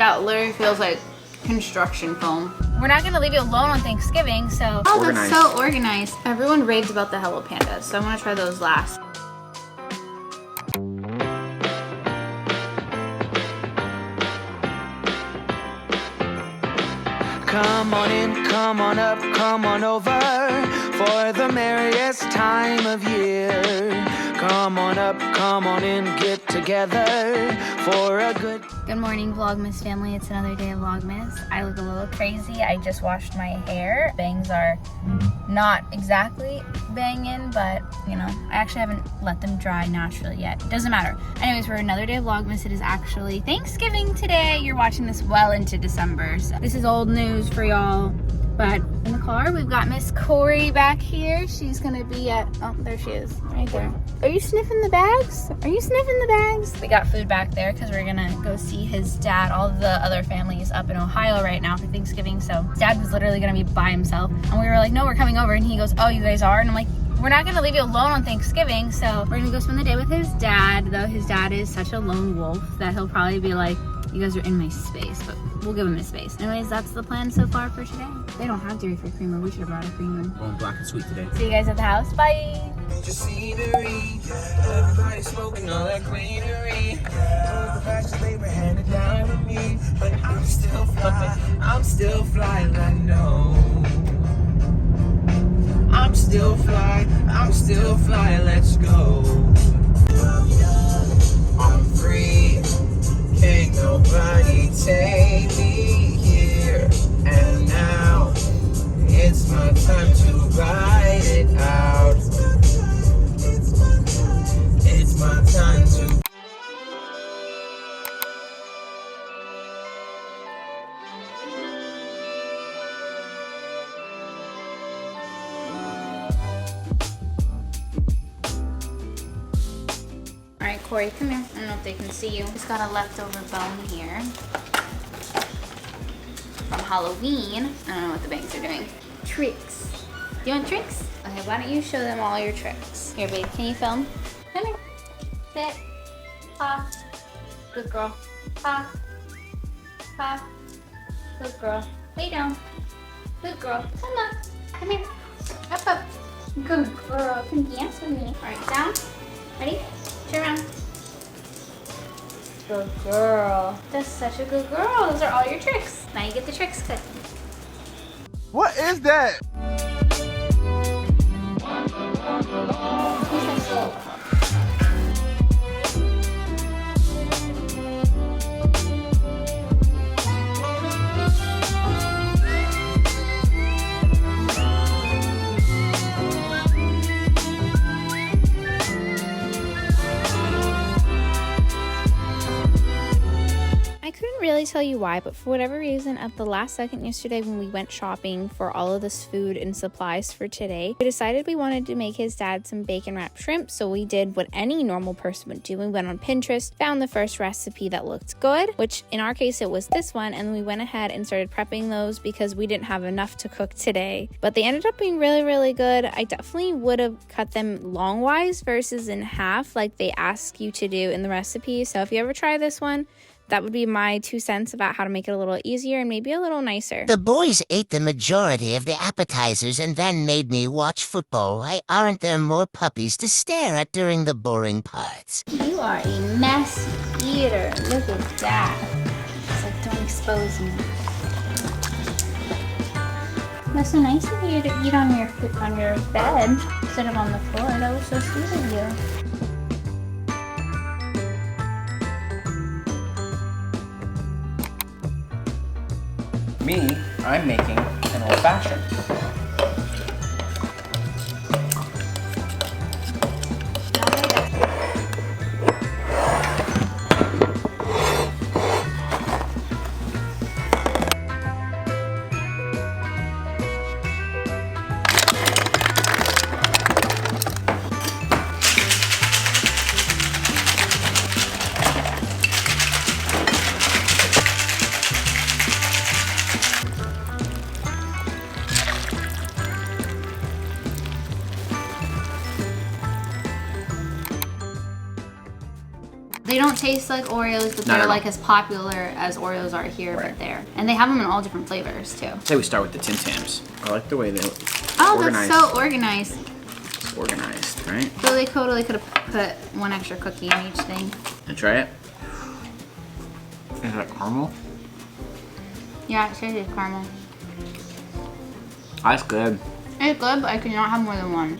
That literally feels like construction foam. We're not gonna leave you alone on Thanksgiving, so. Oh, that's so organized. Everyone raves about the Hello Pandas, so I'm gonna try those last. Come on in, come on up, come on over for the merriest time of year. Come on up, come on in, get together for a good morning, Vlogmas family. It's another day of Vlogmas. I look a little crazy. I just washed my hair. Bangs are not exactly banging, but you know, I actually haven't let them dry naturally yet. Doesn't matter. Anyways, for another day of Vlogmas, it is actually Thanksgiving today. You're watching this well into December, so this is old news for y'all. But in the car, we've got Miss Corey back here. She's gonna be at, oh, there she is, right there. Are you sniffing the bags? Are you sniffing the bags? We got food back there because we're gonna go see his dad. All the other families up in Ohio right now for Thanksgiving. So his dad was literally gonna be by himself. And we were like, no, we're coming over. And he goes, oh, you guys are? And I'm like, we're not gonna leave you alone on Thanksgiving. So we're gonna go spend the day with his dad. Though his dad is such a lone wolf that he'll probably be like, you guys are in my space, but we'll give him his space. Anyways, that's the plan so far for today. They don't have dairy-free creamer. We should have brought a creamer. Going black and sweet today. See you guys at the house. Bye. just scenery. Everybody smoking all that greenery. Those the fashions they were handed down to me, but I'm still fly. I'm still fly, I know. I'm still fly. I'm still fly. Let's go. I'm free. Can't nobody take me here and now. It's my time to ride it out. It's my time to. All right, Corey, come here. I don't know if they can see you. Just got a leftover bone here from Halloween. I don't know what the bangs are doing. Tricks. Do you want tricks? Okay, why don't you show them all your tricks? Here, babe, can you film? Come here. Sit. Ha. Good girl. Ha. Ha. Good girl. Lay down. Good girl. Come on. Come here. Up, up. Good girl. Come dance with me. All right, down. Ready? Turn around. Good girl. That's such a good girl. Those are all your tricks. Now you get the tricks cut. What is that? I couldn't really tell you why, but for whatever reason, at the last second yesterday when we went shopping for all of this food and supplies for today, we decided we wanted to make his dad some bacon wrapped shrimp. So we did what any normal person would do. We went on Pinterest, found the first recipe that looked good, which in our case it was this one, and we went ahead and started prepping those because we didn't have enough to cook today. But they ended up being really, really good. I definitely would have cut them longwise versus in half like they ask you to do in the recipe. So if you ever try this one, that would be my 2 cents about how to make it a little easier and maybe a little nicer. The boys ate the majority of the appetizers and then made me watch football. Why aren't there more puppies to stare at during the boring parts? You are a mess eater. Look at that. It's like, don't expose me. That's so nice of you to eat on your bed instead of on the floor. That was so sweet of you. Me, I'm making an old-fashioned. taste like Oreos, but Not they're at like all. as popular as Oreos are here, Right. but there. And they have them in all different flavors too. Say we start with the Tim Tams. I like the way they look. Oh, Organized. that's so organized. It's organized, right? So they totally could have put one extra cookie in each thing. And try it. Is that caramel? Yeah, it says it's caramel. That's good. It's good, but I could not have more than one.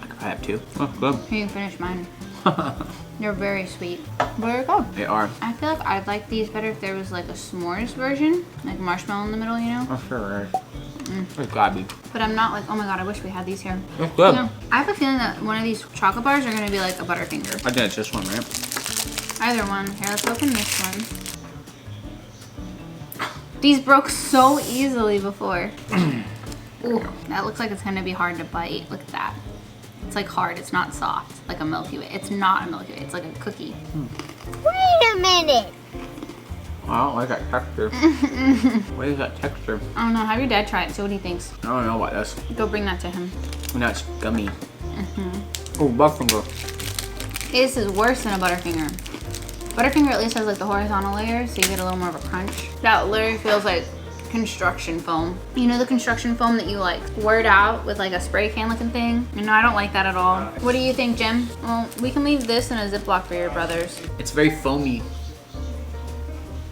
I could have two. Oh, good. You can finish mine. They're very sweet. Very good. They are. I feel like I'd like these better if there was like a s'mores version, like marshmallow in the middle, you know? Oh, sure. It's gotta be. But I'm not like, oh my god, I wish we had these here. It's good. You know, I have a feeling that one of these chocolate bars are gonna be like a Butterfinger. I think it's this one, right? Either one. Here, let's open this one. These broke so easily before. Ooh, that looks like it's gonna be hard to bite. Look at that. It's like hard, it's not soft, like a Milky Way. It's not a Milky Way, it's like a cookie. Wait a minute. I don't like that texture. What is that texture? I don't know, have your dad try it, see what he thinks. I don't know about this. Go bring that to him. And that's gummy. Oh, Butterfinger. This is worse than a Butterfinger. Butterfinger at least has like the horizontal layer, so you get a little more of a crunch. That literally feels like construction foam. You know the construction foam that you like squirt out with like a spray can looking thing? No, I don't like that at all. What do you think, Jim? Well, we can leave this in a Ziploc for your brothers. It's very foamy.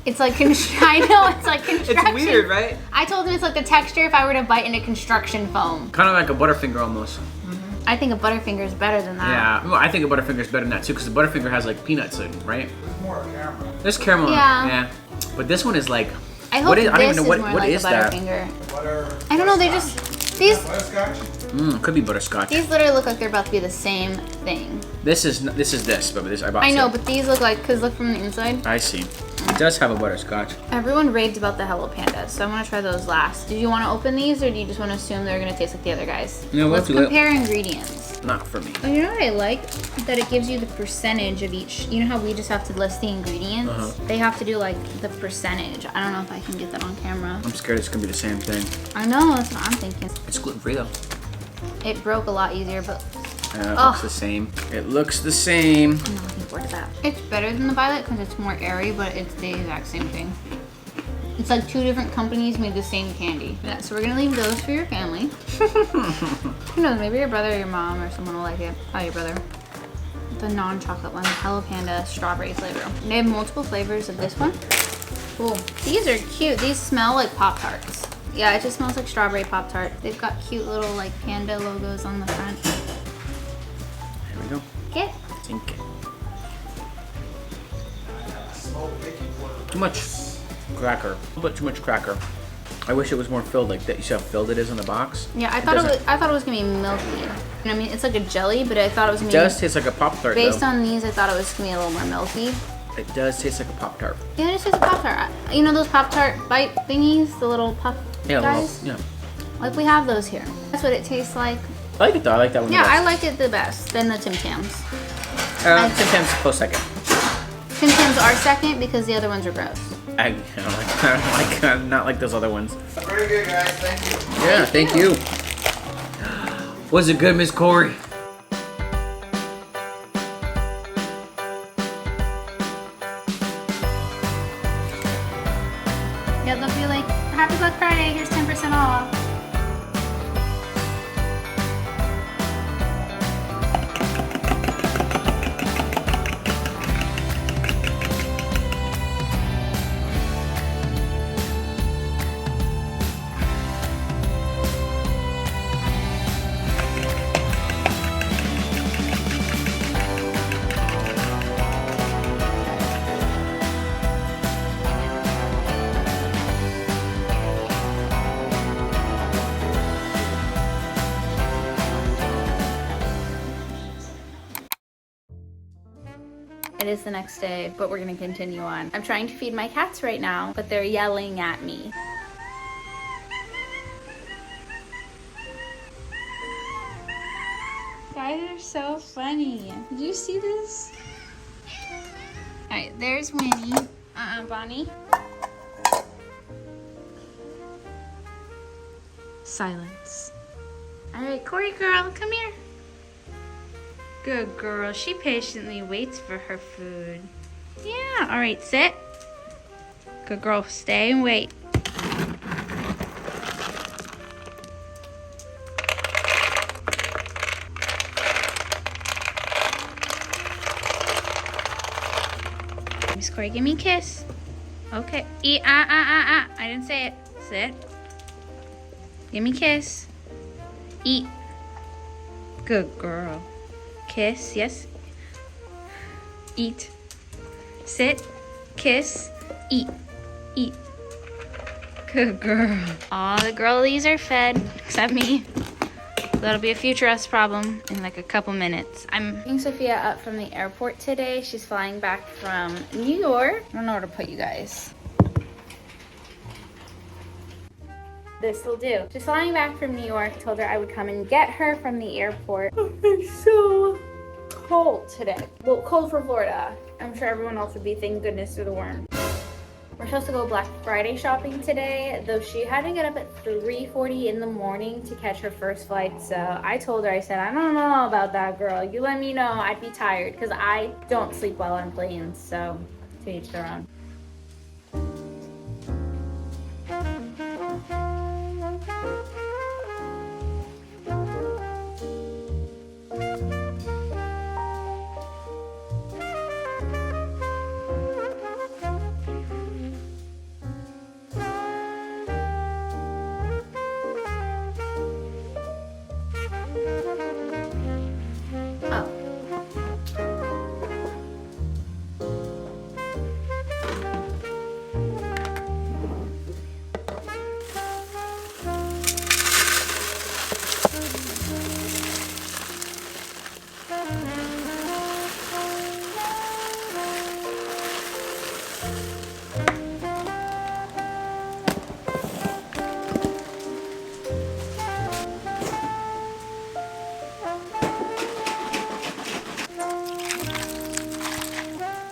It's like, I know, it's like construction. It's weird, right? I told him it's like the texture if I were to bite into construction foam. Kind of like a Butterfinger almost. I think a Butterfinger is better than that. Yeah, well, I think a Butterfinger is better than that too, because the Butterfinger has like peanuts in, right? There's more caramel. There's caramel. Yeah. Yeah. But this one is like. I hope what is, this I don't even know is what more what like is a that. Butterfinger. I don't know, they just, these Could be butterscotch. literally look like they're about to be the same thing. This is but this I bought. I know, two. but these look like, cause look from the inside. I see. It does have a butterscotch. Everyone raved about the Hello Pandas, so I'm gonna try those last. Did you want to open these, or do you just want to assume they're gonna taste like the other guys? No, we'll Let's do it. compare ingredients. Not for me. Oh, you know what I like? That it gives you the percentage of each. You know how we just have to list the ingredients? They have to do like the percentage. I don't know if I can get that on camera. I'm scared it's gonna be the same thing. I know, that's what I'm thinking. It's gluten free though. It broke a lot easier, but It looks the same. It looks the same. I'm not looking forward to that. It's better than the Violet because it's more airy, but it's the exact same thing. It's like two different companies made the same candy. Yeah, so we're gonna leave those for your family. Who knows, maybe your brother or your mom or someone will like it. Probably your brother. The non-chocolate one, the Hello Panda strawberry flavor. They have multiple flavors of this one. Cool. These are cute. These smell like Pop-Tarts. Yeah, it just smells like strawberry Pop-Tart. They've got cute little like panda logos on the front. There we go. Get. Think. Too much cracker. A little bit too much cracker. I wish it was more filled like that. You see how filled it is on the box? Yeah, I doesn't- thought it was gonna be milky. I mean, it's like a jelly, but I thought it was It gonna does taste like a Pop-Tart Based though. on these, I thought it was gonna be a little more milky. It does taste like a Pop-Tart. Yeah, it tastes like Pop-Tart. You know those Pop-Tart bite thingies? The little puff Yeah, guys? well, yeah. Like we have those here. That's what it tastes like. I like it though. I like that one. Yeah, the I best. liked it the best. Then the Tim Tams. Sometimes close second. Tim Tams are second because the other ones are gross. I don't not like those other ones. Very good, guys. Thank you. Yeah, thank you. Was it good, Miss Corey? Yeah, they'll be like, Happy Black Friday, here's 10% off. It is the next day, but we're gonna continue on. I'm trying to feed my cats right now, but they're yelling at me. Guys are so funny. Did you see this? All right, there's Winnie. Bonnie. Silence. All right, Corey girl, come here. Good girl. She patiently waits for her food. Yeah, all right, sit. Good girl, stay and wait. Miss Corey, give me a kiss. Okay, eat, I didn't say it. Sit. Give me a kiss. Eat. Good girl. Kiss, yes. Eat. Sit. Kiss. Eat. Eat. Good girl. All the girlies are fed, except me. That'll be a future us problem in like a couple minutes. I'm picking Sophia up from the airport today. She's flying back from New York. I don't know where to put you guys. This will do. She's flying back from New York. Told her I would come and get her from the airport. It's so cold today. Well, cold for Florida. I'm sure everyone else would be, thank goodness for the worm. We're supposed to go Black Friday shopping today, though she had to get up at 3:40 in the morning to catch her first flight. So I told her, I said, I don't know about that, girl. You let me know. I'd be tired because I don't sleep well on planes. So to each their own.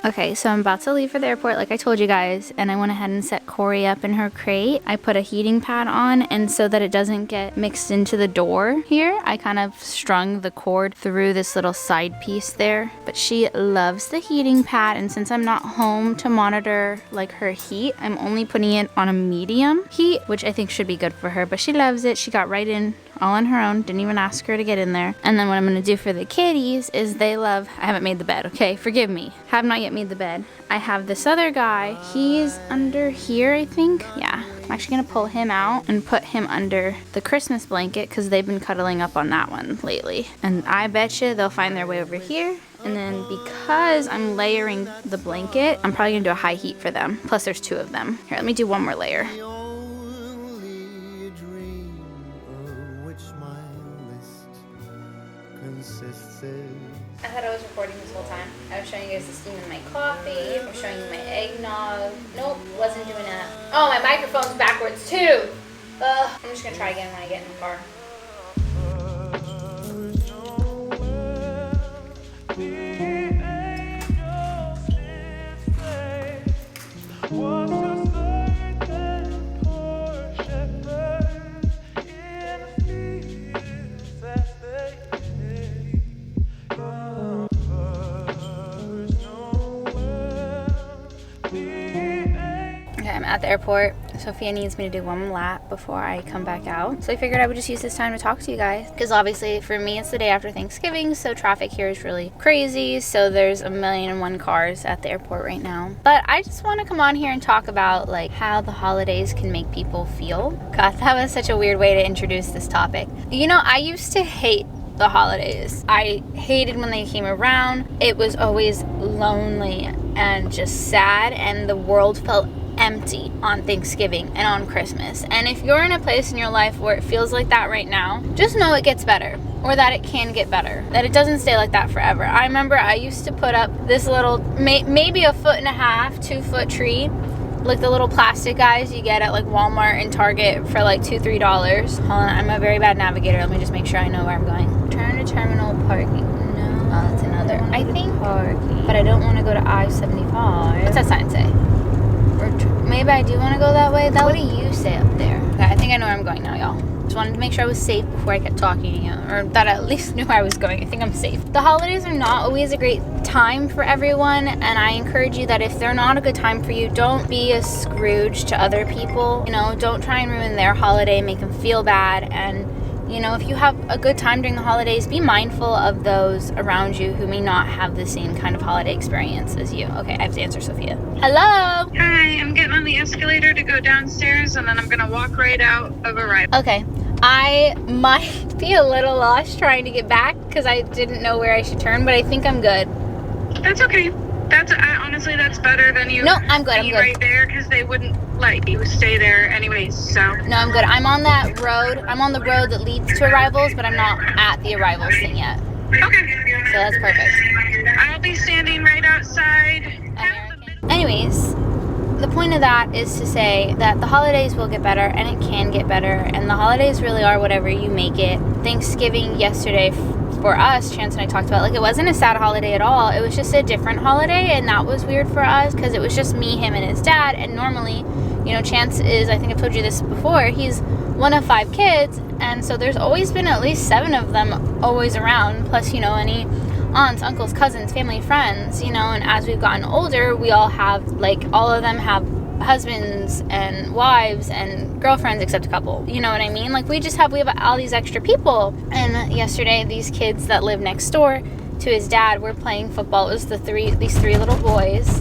Okay, so I'm about to leave for the airport like I told you guys, and I went ahead and set Corey up in her crate. I put a heating pad on, and so that it doesn't get mixed into the door here, I kind of strung the cord through this little side piece there. But she loves the heating pad, and since I'm not home to monitor like her heat, I'm only putting it on a medium heat, which I think should be good for her, but she loves it. She got right in all on her own, didn't even ask her to get in there. And then what I'm gonna do for the kitties is they love, I haven't made the bed, okay, forgive me, have not yet made the bed. I have this other guy, he's under here, I think. Yeah, I'm actually gonna pull him out and put him under the Christmas blanket because they've been cuddling up on that one lately. And I bet you they'll find their way over here. And then because I'm layering the blanket, I'm probably gonna do a high heat for them. Plus there's 2 of them. Here, let me do one more layer. I thought I was recording this whole time. I was showing you guys the steam in my coffee. I was showing you my eggnog. Nope, wasn't doing that. Oh, my microphone's backwards too. I'm just gonna try again when I get in the car. I'm at the airport. Sophia needs me to do one lap before I come back out. So I figured I would just use this time to talk to you guys. Because obviously for me it's the day after Thanksgiving, so traffic here is really crazy. So there's 1,000,001 cars at the airport right now. But I just want to come on here and talk about like how the holidays can make people feel. God, that was such a weird way to introduce this topic. You know, I used to hate the holidays. I hated when they came around. It was always lonely and just sad, and the world felt empty on Thanksgiving and on Christmas. And if you're in a place in your life where it feels like that right now, just know it gets better, or that it can get better, that it doesn't stay like that forever. I remember I used to put up this little, maybe 1.5 2 foot tree, like the little plastic guys you get at like Walmart and Target for like $2-3. Hold on, I'm a very bad navigator. Let me just make sure I know where I'm going. Turn to terminal parking. No, that's another. I think parking, but I don't want to go to I-75. What's that sign say? Maybe I do want to go that way. What do you say up there? Okay, I think think I know where I'm going now, y'all. Just wanted to make sure I was safe before I kept talking to you, or that I at least knew where I was going. I think I'm safe. The holidays are not always a great time for everyone, and I encourage you that if they're not a good time for you, don't be a Scrooge to other people. You know, don't try and ruin their holiday, make them feel bad, and you know, if you have a good time during the holidays, be mindful of those around you who may not have the same kind of holiday experience as you. Okay, I have to answer Sophia. Hello? Hi, I'm getting on the escalator to go downstairs, and then I'm gonna walk right out of Arrival. Okay. I might be a little lost trying to get back because I didn't know where I should turn, but I think I'm good. That's okay. Honestly, that's better than you. No, I'm good. I'm being good. right there, because they wouldn't let you stay there anyways. So. No, I'm good. I'm on that road. I'm on the road that leads to Arrivals, but I'm not at the Arrivals thing yet. Okay. So that's perfect. I'll be standing right outside. Anyways, the point of that is to say that the holidays will get better, and it can get better, and the holidays really are whatever you make it. Thanksgiving yesterday for us, Chance and I talked about, like, it wasn't a sad holiday at all. It was just a different holiday, and that was weird for us because it was just me, him, and his dad. And normally, you know, Chance is, I think I've told you this before, he's one of 5 kids, and so there's always been at least 7 of them always around, plus, you know, any aunts, uncles, cousins, family, friends, you know. And as we've gotten older, we all have, like, all of them have husbands and wives and girlfriends, except a couple, you know what I mean? Like, we have all these extra people. And yesterday, these kids that live next door to his dad were playing football. It was these 3 little boys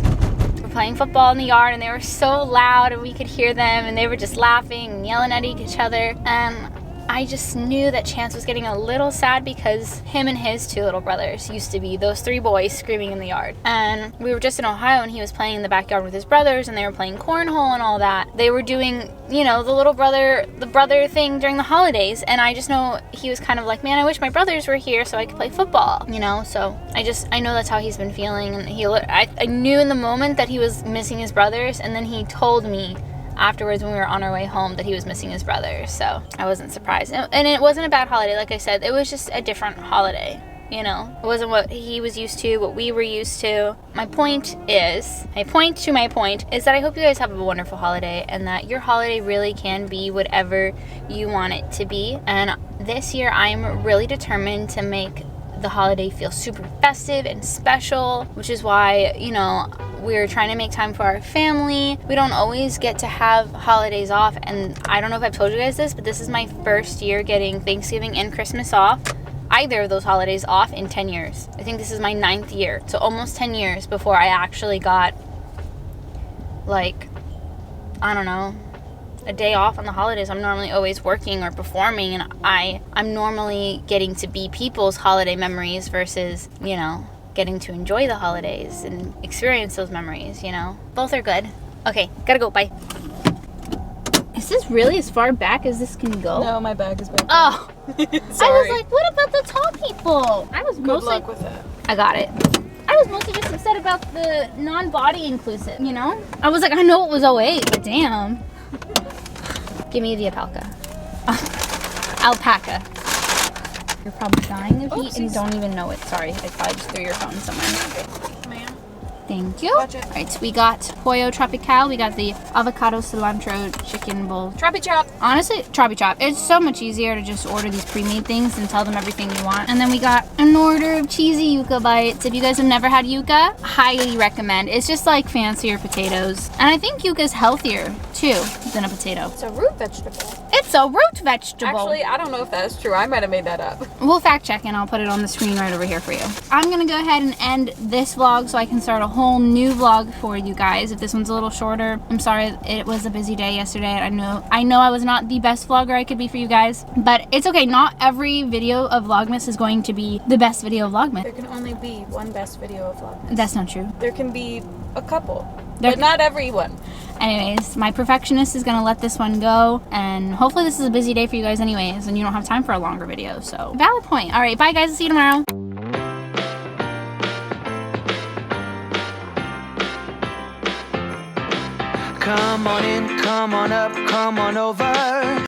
were playing football in the yard, and they were so loud, and we could hear them, and they were just laughing and yelling at each other. And I just knew that Chance was getting a little sad because him and his 2 little brothers used to be those 3 boys screaming in the yard. And we were just in Ohio, and he was playing in the backyard with his brothers, and they were playing cornhole and all that. They were doing, you know, the brother thing during the holidays. And I just know he was kind of like, man, I wish my brothers were here so I could play football, you know? So I know that's how he's been feeling. And I knew in the moment that he was missing his brothers, and then he told me afterwards when we were on our way home that he was missing his brothers. So I wasn't surprised, and it wasn't a bad holiday. Like I said, it was just a different holiday, you know. It wasn't what he was used to, what we were used to. My point is that I hope you guys have a wonderful holiday, and that your holiday really can be whatever you want it to be. And this year I'm really determined to make the holiday feel super festive and special, which is why, you know, we're trying to make time for our family. We don't always get to have holidays off, and I don't know if I've told you guys this, but this is my first year getting Thanksgiving and Christmas off, either of those holidays off, in 10 years. I think this is my 9th year, so almost 10 years before I actually got, like, I don't know, a day off on the holidays. I'm normally always working or performing, and I'm normally getting to be people's holiday memories versus, you know, getting to enjoy the holidays and experience those memories, you know. Both are good. Okay, gotta go, bye. Is this really as far back as this can go? No, my bag is back. Oh. Sorry. I was like, what about the tall people? Good luck with that. I got it. I was mostly just upset about the non-body inclusive, you know? I was like, I know it was 08, but damn. Give me the alpaca. Alpaca. You're probably dying of heat and don't even know it. Sorry, I probably just threw your phone somewhere. Ma'am. Thank you. Watch it. Alright, so we got Pollo Tropical. We got the avocado cilantro chicken bowl. Troppy chop. Honestly, Troppy Chop. It's so much easier to just order these pre-made things and tell them everything you want. And then we got an order of cheesy yuca bites. If you guys have never had yuca, highly recommend. It's just like fancier potatoes. And I think yuca's healthier, too, than a potato. It's a root vegetable. It's a root vegetable. Actually, I don't know if that's true. I might have made that up. We'll fact check and I'll put it on the screen right over here for you. I'm gonna go ahead and end this vlog so I can start a whole new vlog for you guys. If this one's a little shorter, I'm sorry. It was a busy day yesterday. I know I was not the best vlogger I could be for you guys, but it's okay. Not every video of Vlogmas is going to be the best video of Vlogmas. There can only be one best video of Vlogmas. That's not true. There can be a couple, but not everyone. Anyways, my perfectionist is gonna let this one go, and hopefully this is a busy day for you guys anyways, and you don't have time for a longer video, so valid point. All right, bye guys, I'll see you tomorrow. Come on in, come on up, come on over.